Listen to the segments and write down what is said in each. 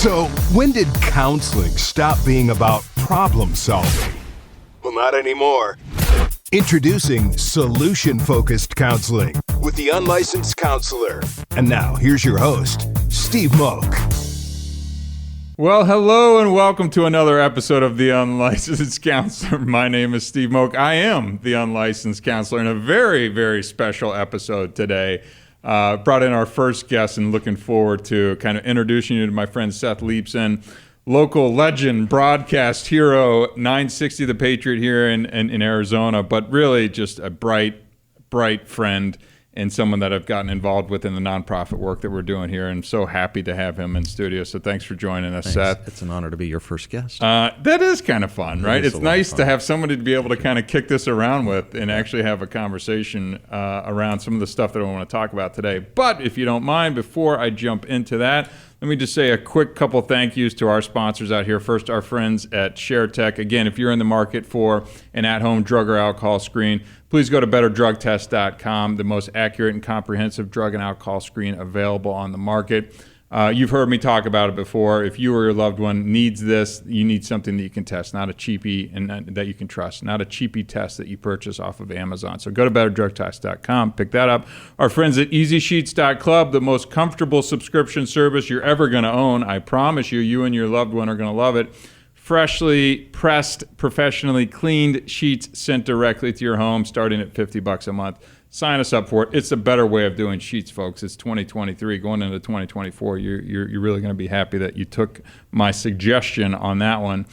So, when did counseling stop being about problem solving? Well, not anymore. Introducing solution-focused counseling with the unlicensed counselor. And now, here's your host, Steve Moak. Well, hello and welcome to another episode of The Unlicensed Counselor. My name is Steve Moak. I am the Unlicensed Counselor in a very, very special episode today. Brought in our first guest and looking forward to kind of introducing you to my friend Seth Leibsohn, local legend, broadcast hero, 960 The Patriot here in Arizona, but really just a bright friend and someone that I've gotten involved with in the nonprofit work that we're doing here. And so happy to have him in studio. So thanks for joining us, Seth. It's an honor to be your first guest. That is kind of fun, right? It's nice to have somebody to be able to kind of kick this around with and actually have a conversation around some of the stuff that I want to talk about today. But if you don't mind, before I jump into that, let me just say a quick couple thank yous to our sponsors out here. First, our friends at ShareTech. Again, if you're in the market for an at-home drug or alcohol screen, please go to betterdrugtest.com, the most accurate and comprehensive drug and alcohol screen available on the market. You've heard me talk about it before. If you or your loved one needs this, you need something that you can test, not a cheapie and that you can trust, not a cheapie test that you purchase off of Amazon. So go to betterdrugtest.com, pick that up. Our friends at EasySheets.club, the most comfortable subscription service you're ever going to own. I promise you, you and your loved one are going to love it. Freshly pressed, professionally cleaned sheets sent directly to your home, starting at $50 a month. Sign us up for it. It's a better way of doing sheets, folks. It's 2023. Going into 2024, you're really going to be happy that you took my suggestion on that one.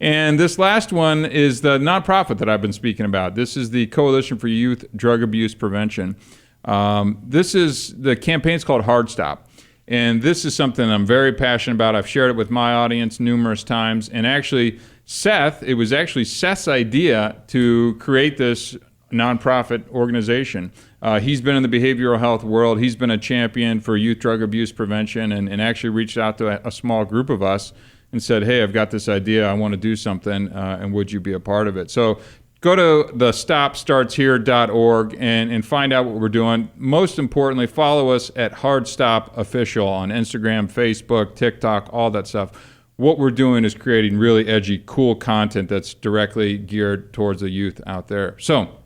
And this last one is the nonprofit that I've been speaking about. This is the Coalition for Youth Drug Abuse Prevention. The campaign's called Hard Stop. And this is something I'm very passionate about. I've shared it with my audience numerous times. And actually, it was actually Seth's idea to create this nonprofit organization. He's been in the behavioral health world. He's been a champion for youth drug abuse prevention and actually reached out to a small group of us and said, hey, I've got this idea. I want to do something, and would you be a part of it? So go to the stopstartshere.org and find out what we're doing. Most importantly, follow us at Hard Stop Official on Instagram, Facebook, TikTok, all that stuff. What we're doing is creating really edgy, cool content that's directly geared towards the youth out there. So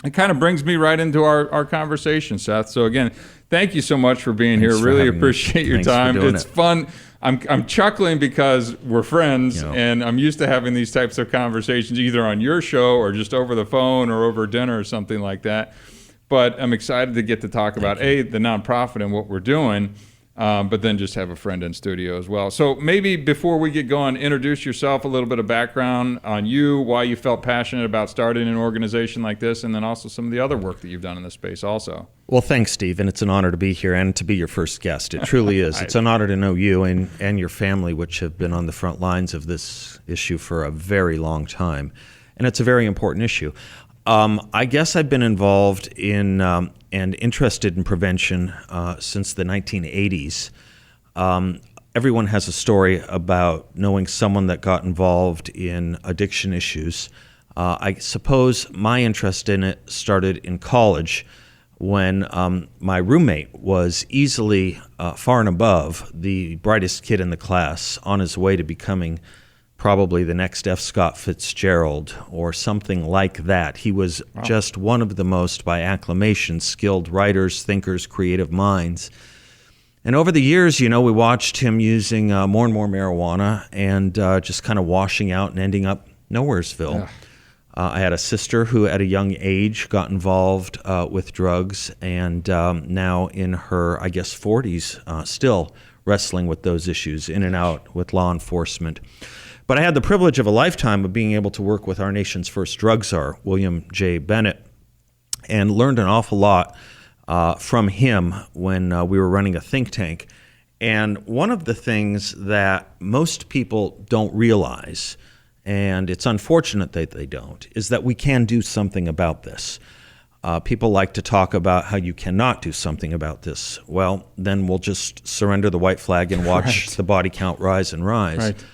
it kind of brings me right into our conversation, Seth. So again, thank you so much for being here. Really appreciate your time. It's fun. I'm chuckling because we're friends, and I'm used to having these types of conversations either on your show or just over the phone or over dinner or something like that. But I'm excited to get to talk about, the nonprofit and what we're doing, but then just have a friend in studio as well. So maybe before we get going, introduce yourself, a little bit of background on you, why you felt passionate about starting an organization like this, and then also some of the other work that you've done in this space also. Well, thanks, Steve, and it's an honor to be here and to be your first guest. It truly is. It's an honor to know you and your family, which have been on the front lines of this issue for a very long time, and it's a very important issue. I guess I've been involved in and interested in prevention since the 1980s. Everyone has a story about knowing someone that got involved in addiction issues. I suppose my interest in it started in college when my roommate was easily far and above the brightest kid in the class, on his way to becoming probably the next F. Scott Fitzgerald or something like that. He was just one of the most, by acclamation, skilled writers, thinkers, creative minds. And over the years, we watched him using more and more marijuana and just kind of washing out and ending up nowheresville. Yeah. I had a sister who at a young age got involved with drugs and now in her, 40s, still wrestling with those issues, in and out with law enforcement. But I had the privilege of a lifetime of being able to work with our nation's first drug czar, William J. Bennett, and learned an awful lot from him when we were running a think tank. And one of the things that most people don't realize, and it's unfortunate that they don't, is that we can do something about this. People like to talk about how you cannot do something about this. Well, then we'll just surrender the white flag and watch the body count rise and rise. Right.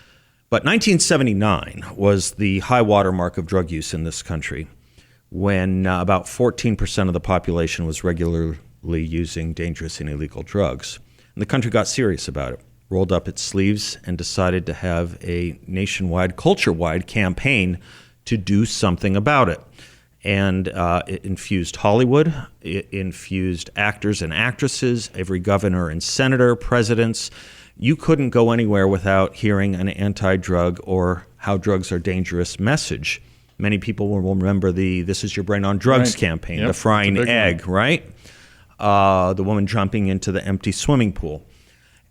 But 1979 was the high water mark of drug use in this country, when about 14% of the population was regularly using dangerous and illegal drugs. And the country got serious about it. rolled up its sleeves and decided to have a nationwide, culture-wide campaign to do something about it. And it infused Hollywood, it infused actors and actresses, every governor and senator, presidents. You couldn't go anywhere without hearing an anti-drug or how drugs are dangerous message. Many people will remember the This Is Your Brain on Drugs campaign, the frying egg, right? The woman jumping into the empty swimming pool.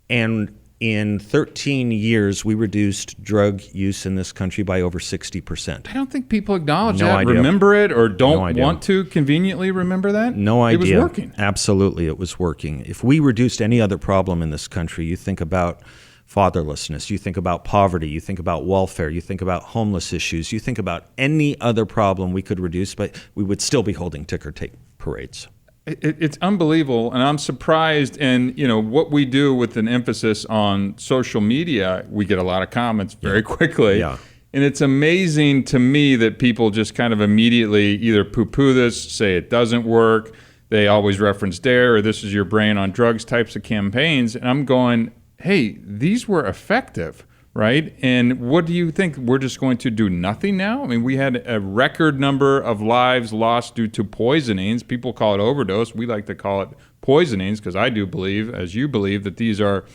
And in 13 years, we reduced drug use in this country by over 60%. I don't think people acknowledge No that, idea. remember it, or don't want to conveniently remember that. No idea. It was working. Absolutely, it was working. If we reduced any other problem in this country, you think about fatherlessness, you think about poverty, you think about welfare, you think about homeless issues, you think about any other problem we could reduce, but we would still be holding ticker tape parades. It's unbelievable, and I'm surprised. And what we do with an emphasis on social media, we get a lot of comments very quickly. Yeah. And it's amazing to me that people just kind of immediately either poo-poo this, say it doesn't work. They always reference DARE or This Is Your Brain on Drugs types of campaigns. And I'm going, hey, these were effective, right? And what do you think? We're just going to do nothing now? I mean, we had a record number of lives lost due to poisonings. People call it overdose. We like to call it poisonings because I do believe, as you believe, that these aren't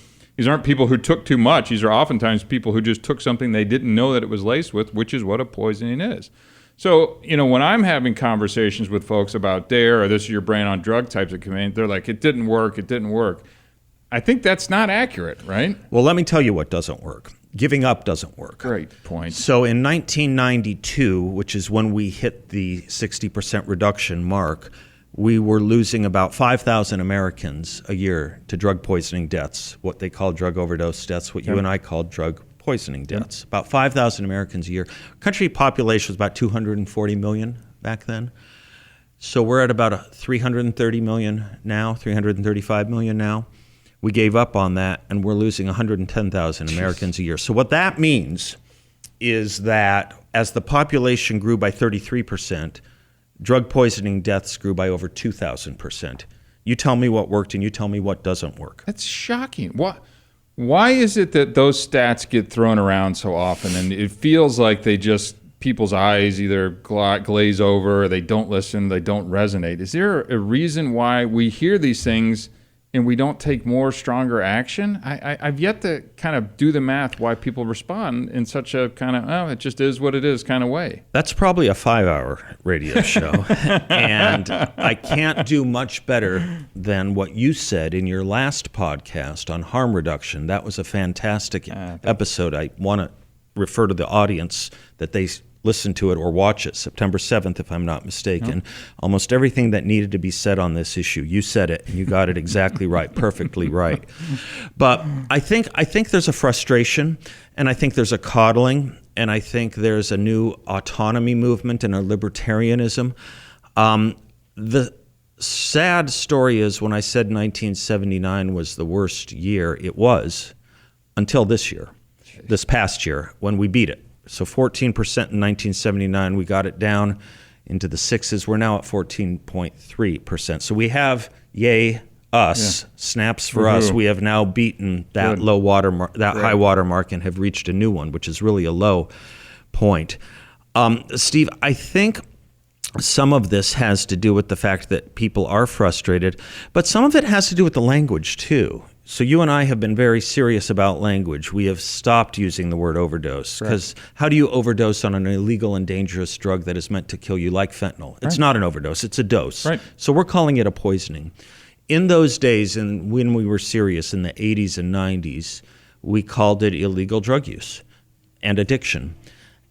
people who took too much. These are oftentimes people who just took something they didn't know that it was laced with, which is what a poisoning is. So, when I'm having conversations with folks about DARE or This Is Your Brain on Drug types of campaigns, they're like, it didn't work. I think that's not accurate, right? Well, let me tell you what doesn't work. Giving up doesn't work. Great point. So in 1992, which is when we hit the 60% reduction mark, we were losing about 5,000 Americans a year to drug poisoning deaths, what they call drug overdose deaths, what you and I call drug poisoning deaths. About 5,000 Americans a year. Country population was about 240 million back then. So we're at about 330 million now, 335 million now. We gave up on that, and we're losing 110,000 Americans a year. So what that means is that as the population grew by 33%, drug poisoning deaths grew by over 2,000%. You tell me what worked, and you tell me what doesn't work. That's shocking. Why is it that those stats get thrown around so often, and it feels like people's eyes either glaze over, or they don't listen, they don't resonate? Is there a reason why we hear these things and we don't take more, stronger action? I've yet to kind of do the math why people respond in such a kind of, it just is what it is kind of way. That's probably a 5-hour radio show. And I can't do much better than what you said in your last podcast on harm reduction. That was a fantastic episode. I want to refer to the audience that they listen to it or watch it, September 7th, if I'm not mistaken. Almost everything that needed to be said on this issue, you said it, and you got it exactly right, perfectly right. But I think there's a frustration, and I think there's a coddling, and I think there's a new autonomy movement and a libertarianism. The sad story is when I said 1979 was the worst year, it was, until this past year, when we beat it. So 14% in 1979, we got it down into the sixes. We're now at 14.3%. So we have, snaps for us. We have now beaten that low water mark, high water mark, and have reached a new one, which is really a low point. Steve, I think some of this has to do with the fact that people are frustrated, but some of it has to do with the language too. So you and I have been very serious about language. We have stopped using the word overdose because how do you overdose on an illegal and dangerous drug that is meant to kill you, like fentanyl? It's not an overdose, it's a dose. So we're calling it a poisoning. In those days, and when we were serious in the 80s and 90s, we called it illegal drug use and addiction.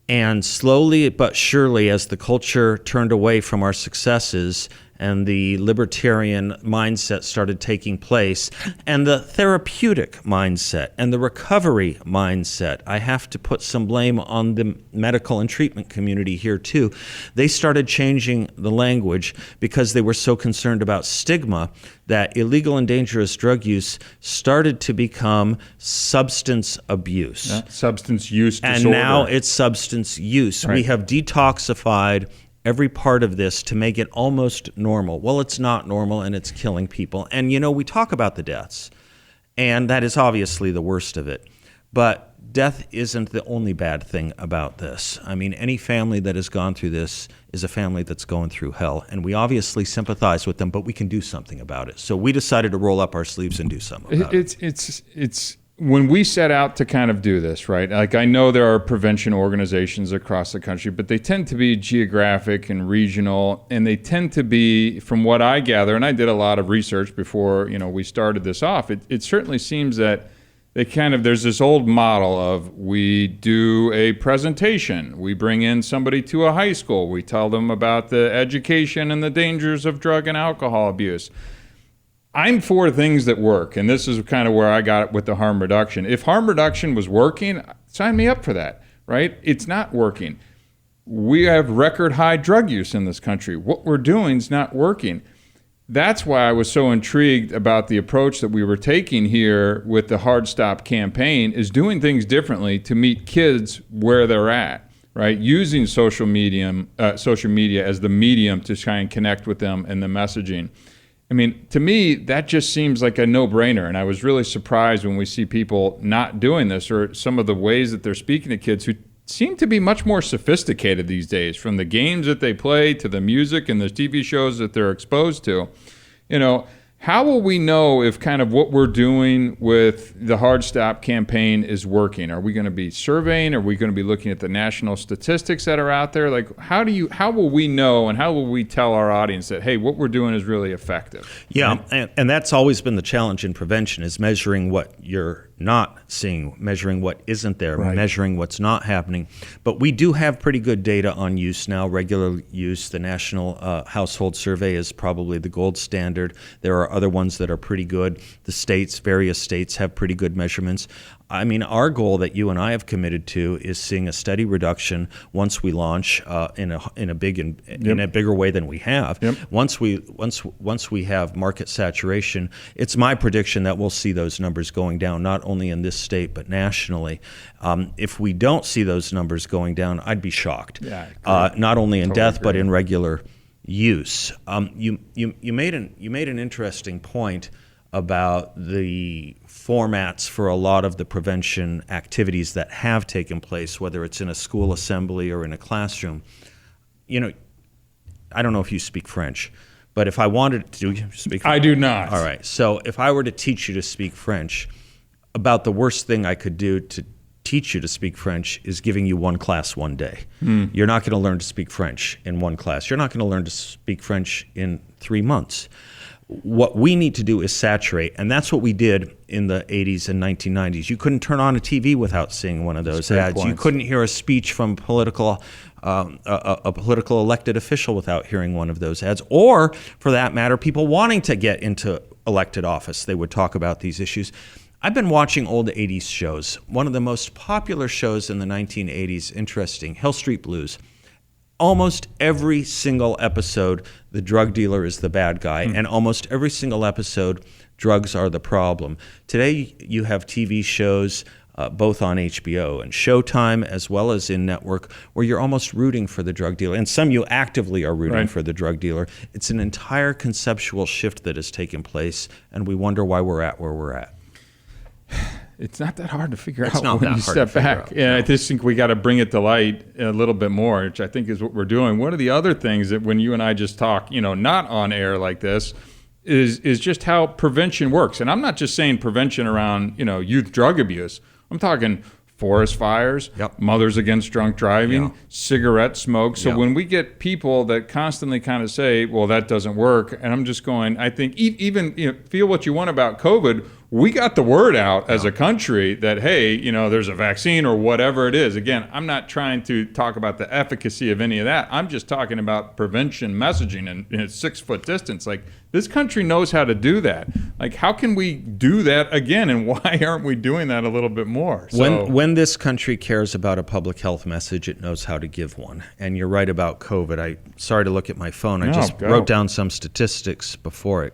And slowly but surely, as the culture turned away from our successes and the libertarian mindset started taking place, and the therapeutic mindset and the recovery mindset, I have to put some blame on the medical and treatment community here too. They started changing the language because they were so concerned about stigma that illegal and dangerous drug use started to become substance abuse. Substance use disorder. And now it's substance use. We have detoxified every part of this to make it almost normal. Well, it's not normal, and it's killing people. And, we talk about the deaths. And that is obviously the worst of it. But death isn't the only bad thing about this. I mean, any family that has gone through this is a family that's going through hell. And we obviously sympathize with them, but we can do something about it. So we decided to roll up our sleeves and do something about it. It's when we set out to kind of do this, right? Like, I know there are prevention organizations across the country, but they tend to be geographic and regional, and they tend to be, from what I gather, and I did a lot of research before, we started this off, it certainly seems that there's this old model of, we do a presentation, we bring in somebody to a high school, we tell them about the education and the dangers of drug and alcohol abuse. I'm for things that work, and this is kind of where I got it with the harm reduction. If harm reduction was working, sign me up for that, right? It's not working. We have record high drug use in this country. What we're doing is not working. That's why I was so intrigued about the approach that we were taking here with the Hard Stop campaign, is doing things differently to meet kids where they're at, right? Using social media as the medium to try and connect with them and the messaging. I mean, to me, that just seems like a no-brainer, and I was really surprised when we see people not doing this, or some of the ways that they're speaking to kids who seem to be much more sophisticated these days, from the games that they play to the music and the TV shows that they're exposed to. How will we know if kind of what we're doing with the Hard Stop campaign is working? Are we going to be surveying? Are we going to be looking at the national statistics that are out there? Like, how will we know, and how will we tell our audience that, hey, what we're doing is really effective? Yeah, and that's always been the challenge in prevention, is measuring what you're not seeing, measuring what isn't there, right, measuring what's not happening. But we do have pretty good data on use now, regular use. The National Household Survey is probably the gold standard. There are other ones that are pretty good. Various states have pretty good measurements. I mean, our goal that you and I have committed to is seeing a steady reduction once we launch in a bigger way than we have. Yep. Once we have market saturation, it's my prediction that we'll see those numbers going down, not only in this state but nationally. If we don't see those numbers going down, I'd be shocked. Yeah, not only in death but in regular use. You made an interesting point about the formats for a lot of the prevention activities that have taken place, whether it's in a school assembly or in a classroom. I don't know if you speak French, but if I wanted to, do you speak French? I do not. All right. So if I were to teach you to speak French, about the worst thing I could do to teach you to speak French is giving you one class one day. You're not going to learn to speak French in one class. You're not going to learn to speak French in 3 months. What we need to do is saturate, and that's what we did in the 80s and 1990s. You couldn't turn on a TV without seeing one of those ads. Points. You couldn't hear a speech from a political elected official without hearing one of those ads, or, for that matter, people wanting to get into elected office. They would talk about these issues. I've been watching old 80s shows. One of the most popular shows in the 1980s, interesting, Hill Street Blues. Almost every single episode, the drug dealer is the bad guy, and almost every single episode, drugs are the problem. Today, you have TV shows, both on HBO and Showtime, as well as in network, where you're almost rooting for the drug dealer. And some you actively are rooting for the drug dealer. It's an entire conceptual shift that has taken place, and we wonder why we're at where we're at. It's not that hard to figure out when you step back. Yeah, I just think we got to bring it to light a little bit more, which I think is what we're doing. One of the other things that when you and I just talk, not on air like this, is just how prevention works. And I'm not just saying prevention around, youth drug abuse. I'm talking forest fires, mothers against drunk driving, cigarette smoke. So when we get people that constantly kind of say, well, that doesn't work, and I'm just going, I think even feel what you want about COVID, we got the word out as a country that, hey, there's a vaccine or whatever it is. Again, I'm not trying to talk about the efficacy of any of that. I'm just talking about prevention messaging and 6-foot distance. Like, this country knows how to do that. Like, how can we do that again, and why aren't we doing that a little bit more? When this country cares about a public health message, it knows how to give one. And you're right about COVID. Sorry to look at my phone. I just wrote down some statistics before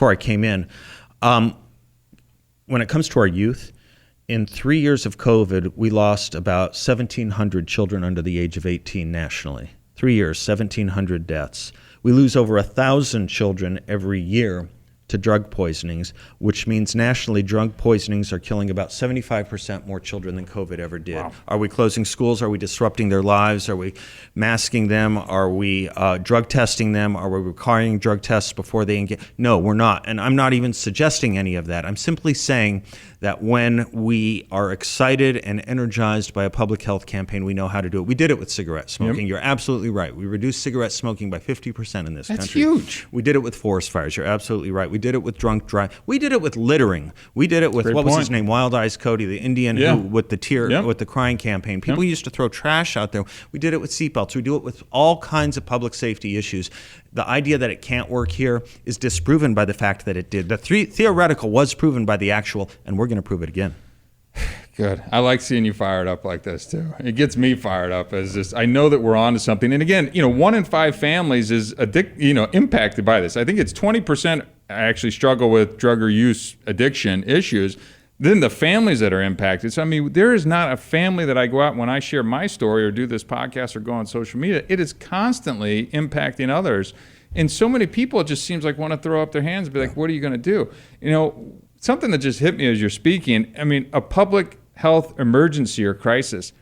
I came in. When it comes to our youth, in 3 years of COVID, we lost about 1,700 children under the age of 18 nationally. 3 years, 1,700 deaths. We lose over 1,000 children every year to drug poisonings, which means nationally drug poisonings are killing about 75% more children than COVID ever did. Wow. Are we closing schools? Are we disrupting their lives? Are we masking them? Are we drug testing them? Are we requiring drug tests before they engage? No, we're not. And I'm not even suggesting any of that. I'm simply saying that when we are excited and energized by a public health campaign, we know how to do it. We did it with cigarette smoking. Yep. You're absolutely right. We reduced cigarette smoking by 50% in this country. That's huge. We did it with forest fires. You're absolutely right. We did it with drunk drive. We did it with littering. We did it with, Great what point. was his name? Wild Eyes Cody, the Indian who, with the tear, with the crying campaign. People used to throw trash out there. We did it with seatbelts. We do it with all kinds of public safety issues. The idea that it can't work here is disproven by the fact that it did. The theoretical was proven by the actual, and we're going to prove it again. Good. I like seeing you fired up like this too. It gets me fired up as this. I know that we're on to something. And again, 1 in 5 families is impacted by this. I think it's 20% actually struggle with drug or use addiction issues. Then the families that are impacted. So, I mean, there is not a family that I go out when I share my story or do this podcast or go on social media. It is constantly impacting others. And so many people, it just seems like want to throw up their hands and be like, what are you going to do? Something that just hit me as you're speaking, I mean, a public health emergency or crisis.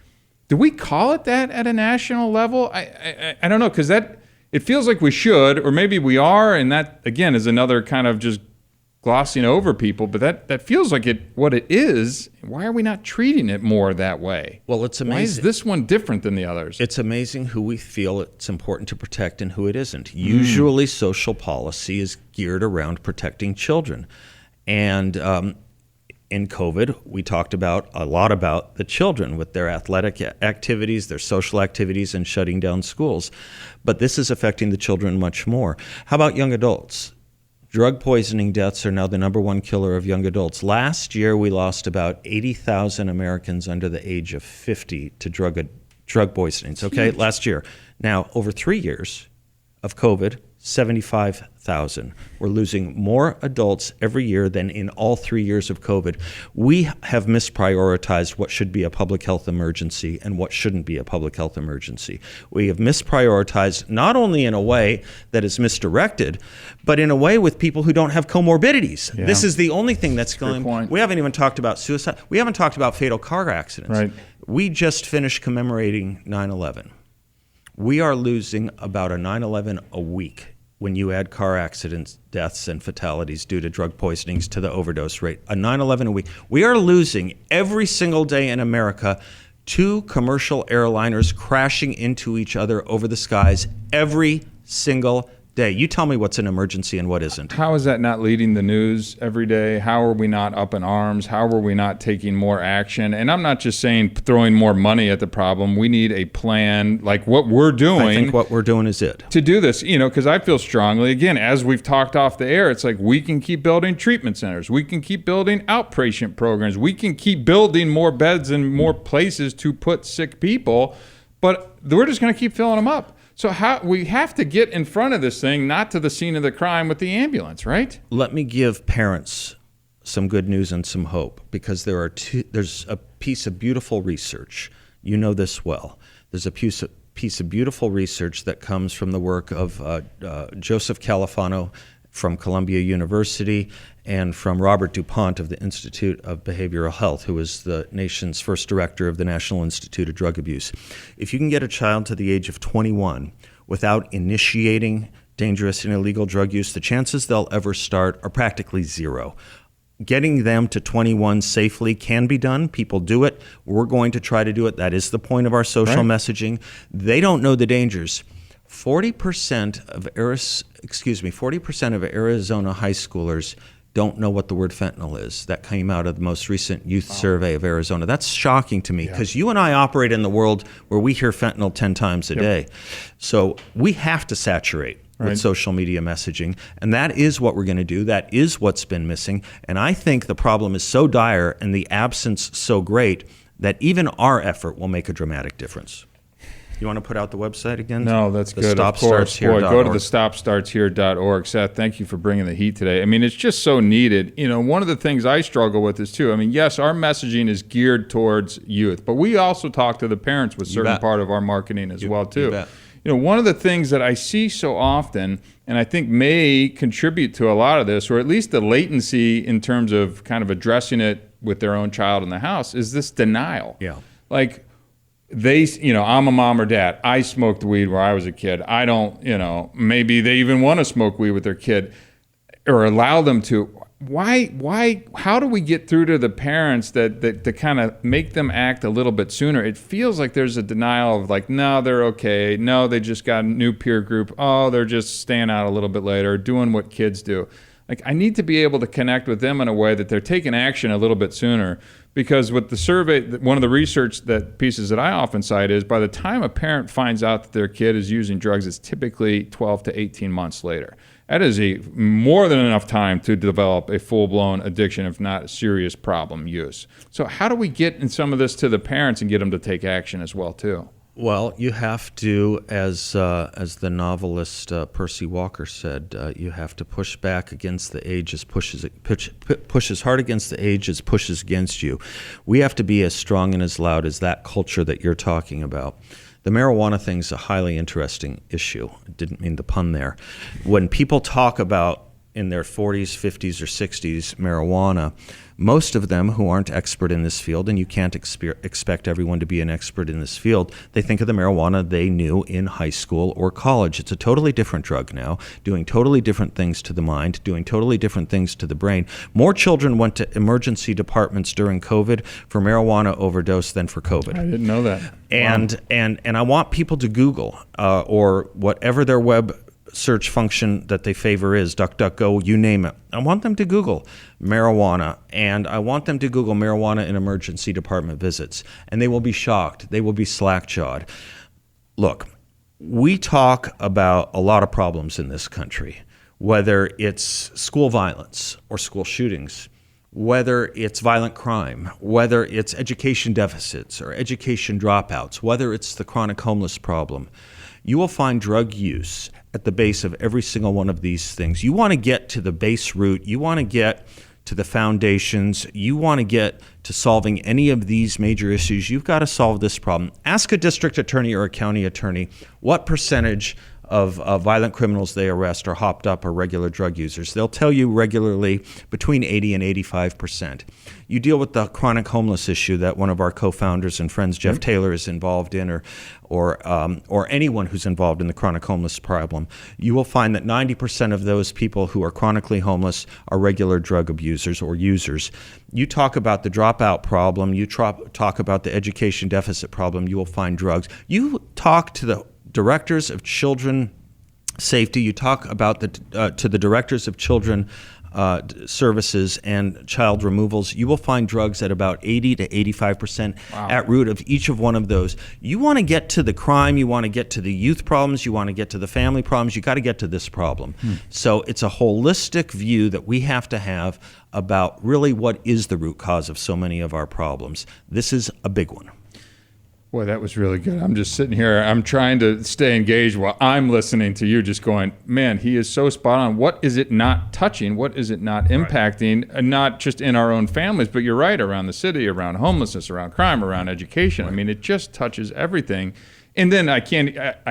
Do we call it that at a national level? I don't know, because it feels like we should, or maybe we are, and that, again, is another kind of just glossing over people, but that feels like what it is. Why are we not treating it more that way? Well, it's amazing. Why is this one different than the others? It's amazing who we feel it's important to protect and who it isn't. Usually social policy is geared around protecting children. And in COVID, we talked a lot about the children with their athletic activities, their social activities, and shutting down schools. But this is affecting the children much more. How about young adults? Drug poisoning deaths are now the #1 killer of young adults. Last year, we lost about 80,000 Americans under the age of 50 to drug poisonings, okay? Last year. Now, over 3 years of COVID, 75,000. We're losing more adults every year than in all 3 years of COVID. We have misprioritized what should be a public health emergency and what shouldn't be a public health emergency. We have misprioritized not only in a way that is misdirected, but in a way with people who don't have comorbidities. Yeah. This is the only thing that's going. We haven't even talked about suicide. We haven't talked about fatal car accidents. Right. We just finished commemorating 9/11. We are losing about a 9/11 a week when you add car accidents, deaths, and fatalities due to drug poisonings to the overdose rate. A 9/11 a week. We are losing every single day in America 2 commercial airliners crashing into each other over the skies every single day. You tell me what's an emergency and what isn't. How is that not leading the news every day? How are we not up in arms? How are we not taking more action? And I'm not just saying throwing more money at the problem. We need a plan like what we're doing. I think what we're doing is it. To do this, because I feel strongly, again, as we've talked off the air, it's like we can keep building treatment centers. We can keep building outpatient programs. We can keep building more beds and more places to put sick people, but we're just going to keep filling them up. So we have to get in front of this thing, not to the scene of the crime with the ambulance, right? Let me give parents some good news and some hope, because there's a piece of beautiful research. You know this well. There's a piece of beautiful research that comes from the work of Joseph Califano from Columbia University and from Robert DuPont of the Institute of Behavioral Health, who is the nation's first director of the National Institute of Drug Abuse. If you can get a child to the age of 21 without initiating dangerous and illegal drug use, the chances they'll ever start are practically zero. Getting them to 21 safely can be done. People do it. We're going to try to do it. That is the point of our social messaging. They don't know the dangers. 40% of Arizona high schoolers don't know what the word fentanyl is. That came out of the most recent youth survey of Arizona. That's shocking to me, because you and I operate in the world where we hear fentanyl 10 times a day. So we have to saturate with social media messaging, and that is what we're going to do. That is what's been missing, and I think the problem is so dire and the absence so great that even our effort will make a dramatic difference. You want to put out the website again? No, that's good. Of course. Boy, go to the stopstartshere.org. Seth, thank you for bringing the heat today. I mean, it's just so needed. One of the things I struggle with is, too, I mean, yes, our messaging is geared towards youth, but we also talk to the parents with certain part of our marketing as well, too. one of the things that I see so often, and I think may contribute to a lot of this, or at least the latency in terms of kind of addressing it with their own child in the house, is this denial. Yeah. Like, I'm a mom or dad. I smoked weed where I was a kid. I don't, maybe they even want to smoke weed with their kid or allow them to. Why, how do we get through to the parents that to kind of make them act a little bit sooner? It feels like there's a denial of like, no, they're okay. No, they just got a new peer group. Oh, they're just staying out a little bit later, doing what kids do. Like, I need to be able to connect with them in a way that they're taking action a little bit sooner. Because with the survey, one of the research pieces that I often cite is by the time a parent finds out that their kid is using drugs, it's typically 12 to 18 months later. That is more than enough time to develop a full-blown addiction, if not a serious problem use. So how do we get in some of this to the parents and get them to take action as well, too? Well, you have to, as the novelist Percy Walker said, you have to push back against the age as push as hard against the age as pushes against you. We have to be as strong and as loud as that culture that you're talking about. The marijuana thing is a highly interesting issue. I didn't mean the pun there. When people talk about in their 40s, 50s, or 60s marijuana, most of them who aren't expert in this field, and you can't expect everyone to be an expert in this field, they think of the marijuana they knew in high school or college. It's a totally different drug now, doing totally different things to the mind, doing totally different things to the brain. More children went to emergency departments during COVID for marijuana overdose than for COVID. I didn't know that. And I want people to Google or whatever their web search function that they favor is, DuckDuckGo, you name it. I want them to Google marijuana, and I want them to Google marijuana in emergency department visits, and they will be shocked. They will be slack-jawed. Look, we talk about a lot of problems in this country, whether it's school violence or school shootings, whether it's violent crime, whether it's education deficits or education dropouts, whether it's the chronic homeless problem. You will find drug use at the base of every single one of these things. You want to get to the base root. You want to get to the foundations. You want to get to solving any of these major issues. You've got to solve this problem. Ask a district attorney or a county attorney what percentage of violent criminals they arrest are hopped up or regular drug users. They'll tell you regularly between 80 and 85%. You deal with the chronic homeless issue that one of our co-founders and friends, Jeff Taylor, is involved in, or anyone who's involved in the chronic homeless problem. You will find that 90% of those people who are chronically homeless are regular drug abusers or users. You talk about the dropout problem. You talk about the education deficit problem. You will find drugs. You talk to the directors of children safety. You talk about to the directors of children services and child removals. You will find drugs at about 80 to 85% at root of each of one of those. You want to get to the crime. You want to get to the youth problems. You want to get to the family problems. You got to get to this problem. So it's a holistic view that we have to have about really what is the root cause of so many of our problems. This is a big one. Boy, that was really good. I'm just sitting here. I'm trying to stay engaged while I'm listening to you just going, man, he is so spot on. What is it not touching? What is it not impacting? And not just in our own families, but you're right, around the city, around homelessness, around crime, around education. I mean, it just touches everything. And then I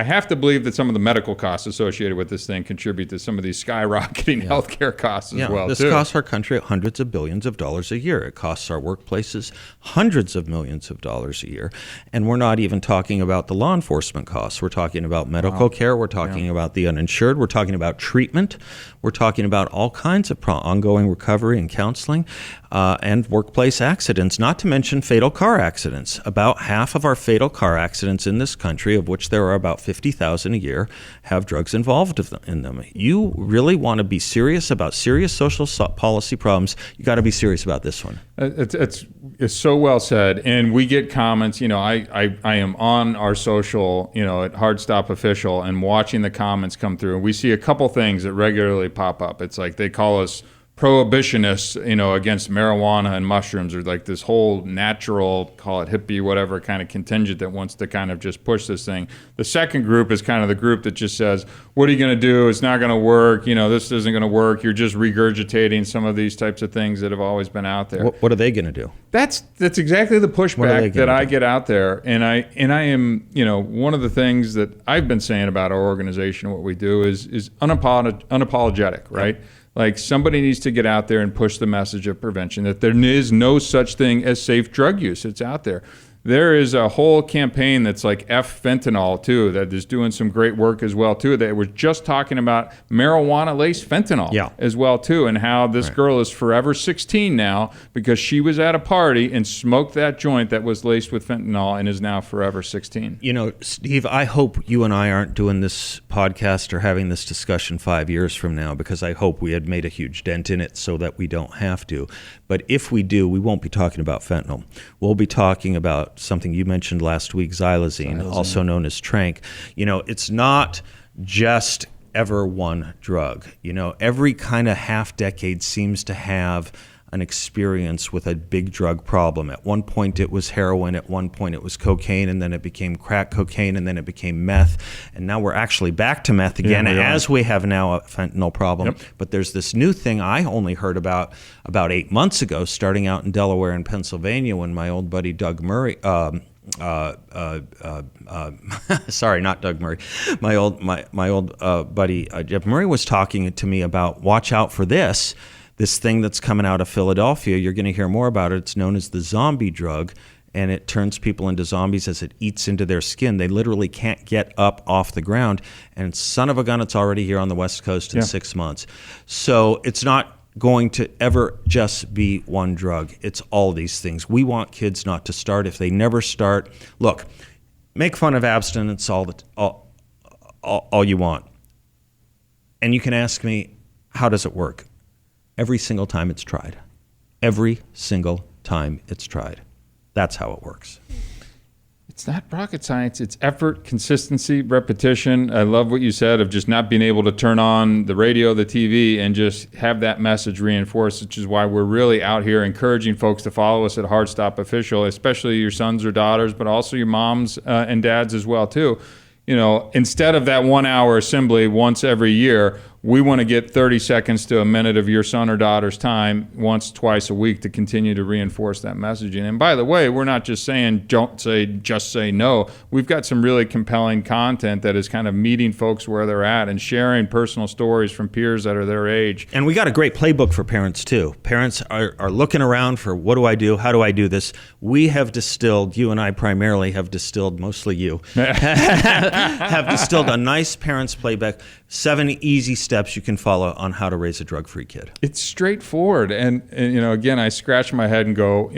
have to believe that some of the medical costs associated with this thing contribute to some of these skyrocketing healthcare costs as well, this too. costs our country hundreds of billions of dollars a year. It costs our workplaces hundreds of millions of dollars a year. And we're not even talking about the law enforcement costs. We're talking about medical care. We're talking about the uninsured. We're talking about treatment. We're talking about all kinds of ongoing recovery and counseling and workplace accidents, not to mention fatal car accidents. About half of our fatal car accidents in this country, of which there are about 50,000 a year, have drugs involved in them. You really want to be serious about serious social policy problems, you got to be serious about this one. It's so well said. And we get comments, I am on our social, at Hard Stop Official and watching the comments come through. And we see a couple things that regularly pop up. It's like they call us prohibitionists, against marijuana and mushrooms, or like this whole natural, call it hippie, whatever kind of contingent that wants to kind of just push this thing. The second group is kind of the group that just says, what are you going to do? It's not going to work. This isn't going to work. You're just regurgitating some of these types of things that have always been out there. What are they going to do? That's exactly the pushback that I get out there. And I am, one of the things that I've been saying about our organization, what we do is unapologetic, right? Yep. Like, somebody needs to get out there and push the message of prevention, that there is no such thing as safe drug use. It's out there. There is a whole campaign that's like F fentanyl too, that is doing some great work as well too. That was just talking about marijuana-laced fentanyl as well too, and how this girl is forever 16 now because she was at a party and smoked that joint that was laced with fentanyl and is now forever 16. Steve, I hope you and I aren't doing this podcast or having this discussion 5 years from now, because I hope we had made a huge dent in it so that we don't have to. But if we do, we won't be talking about fentanyl. We'll be talking about something you mentioned last week, xylazine, also known as tranq. It's not just ever one drug. Every kind of half decade seems to have an experience with a big drug problem. At one point it was heroin, at one point it was cocaine, and then it became crack cocaine, and then it became meth, and now we're actually back to meth again, as we have now a fentanyl problem. Yep. But there's this new thing I only heard about 8 months ago, starting out in Delaware and Pennsylvania, when my old buddy Doug Murray, sorry, not Doug Murray, my old buddy Jeff Murray was talking to me about, watch out for this thing that's coming out of Philadelphia. You're going to hear more about it. It's known as the zombie drug, and it turns people into zombies as it eats into their skin. They literally can't get up off the ground, and son of a gun, it's already here on the West Coast in 6 months. So it's not going to ever just be one drug. It's all these things. We want kids not to start. If they never start, look, make fun of abstinence all you want. And you can ask me, how does it work? Every single time it's tried. Every single time it's tried. That's how it works. It's not rocket science. It's effort, consistency, repetition. I love what you said of just not being able to turn on the radio, the TV, and just have that message reinforced, which is why we're really out here encouraging folks to follow us at Hard Stop Official, especially your sons or daughters, but also your moms and dads as well, too. Instead of that 1 hour assembly once every year, we want to get 30 seconds to a minute of your son or daughter's time once, twice a week to continue to reinforce that messaging. And by the way, we're not just saying just say no. We've got some really compelling content that is kind of meeting folks where they're at and sharing personal stories from peers that are their age. And we got a great playbook for parents too. Parents are looking around for, what do I do? How do I do this? We have distilled, you and I primarily have distilled, mostly you, have distilled a nice parents playbook, 7 easy steps you can follow on how to raise a drug-free kid. It's straightforward. And again, I scratch my head and go,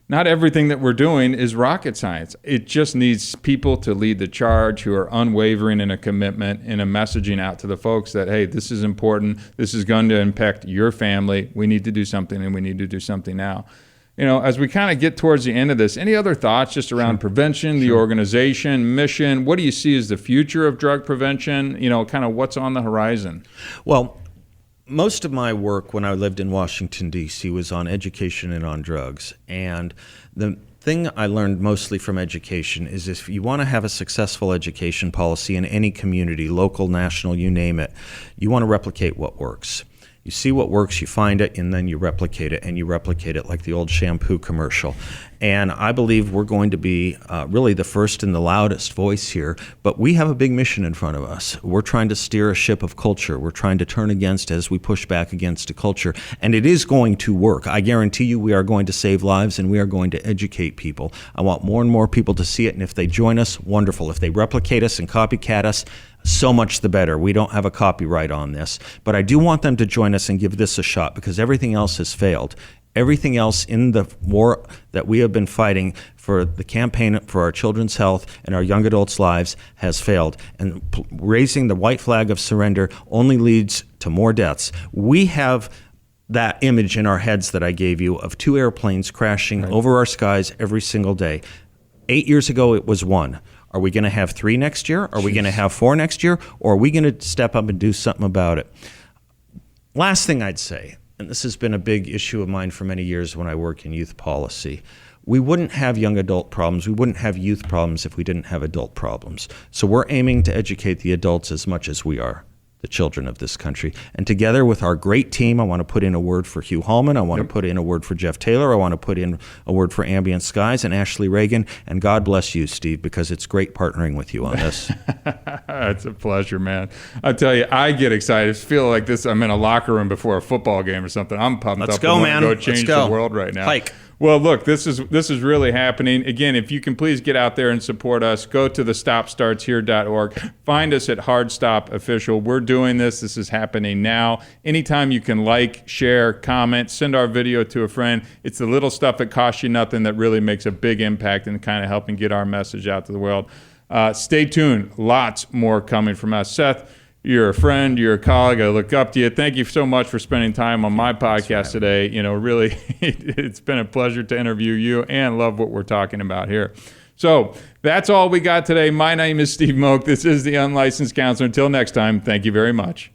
not everything that we're doing is rocket science. It just needs people to lead the charge who are unwavering in a commitment and a messaging out to the folks that, hey, this is important. This is going to impact your family. We need to do something, and we need to do something now. As we kind of get towards the end of this, any other thoughts just around prevention, the organization, mission? What do you see as the future of drug prevention? Kind of what's on the horizon? Well, most of my work when I lived in Washington, D.C. was on education and on drugs. And the thing I learned mostly from education is, if you want to have a successful education policy in any community, local, national, you name it, you want to replicate what works. You see what works, you find it, and then you replicate it, and you replicate it like the old shampoo commercial. And I believe we're going to be really the first and the loudest voice here, but we have a big mission in front of us. We're trying to steer a ship of culture. We're trying to turn against as we push back against a culture, and it is going to work. I guarantee you we are going to save lives, and we are going to educate people. I want more and more people to see it, and if they join us, wonderful. If they replicate us and copycat us, so much the better. We don't have a copyright on this. But I do want them to join us and give this a shot, because everything else has failed. Everything else in the war that we have been fighting for, the campaign for our children's health and our young adults' lives, has failed. And raising the white flag of surrender only leads to more deaths. We have that image in our heads that I gave you of 2 airplanes crashing over our skies every single day. 8 years ago, it was 1. Are we going to have 3 next year? Are we going to have 4 next year? Or are we going to step up and do something about it? Last thing I'd say, and this has been a big issue of mine for many years when I work in youth policy. We wouldn't have young adult problems, we wouldn't have youth problems if we didn't have adult problems. So we're aiming to educate the adults as much as we are the children of this country. And together with our great team, I want to put in a word for Hugh Hallman, I want to put in a word for Jeff Taylor, I want to put in a word for Ambient Skies and Ashley Reagan, and God bless you, Steve, because it's great partnering with you on this. It's a pleasure, man. I tell you, I get excited. I feel like this, I'm in a locker room before a football game or something. I'm pumped Let's up go, and man. want to go change the world right now. Hike. Well, look, this is really happening. Again, if you can please get out there and support us, go to the stopstartshere.org. Find us at Hard Stop Official. We're doing this. This is happening now. Anytime you can like, share, comment, send our video to a friend. It's the little stuff that costs you nothing that really makes a big impact in kind of helping get our message out to the world. Stay tuned. Lots more coming from us. Seth, you're a friend, you're a colleague. I look up to you. Thank you so much for spending time on my podcast today. You know, really, it's been a pleasure to interview you and love what we're talking about here. So that's all we got today. My name is Steve Moak. This is the Unlicensed Counselor. Until next time, thank you very much.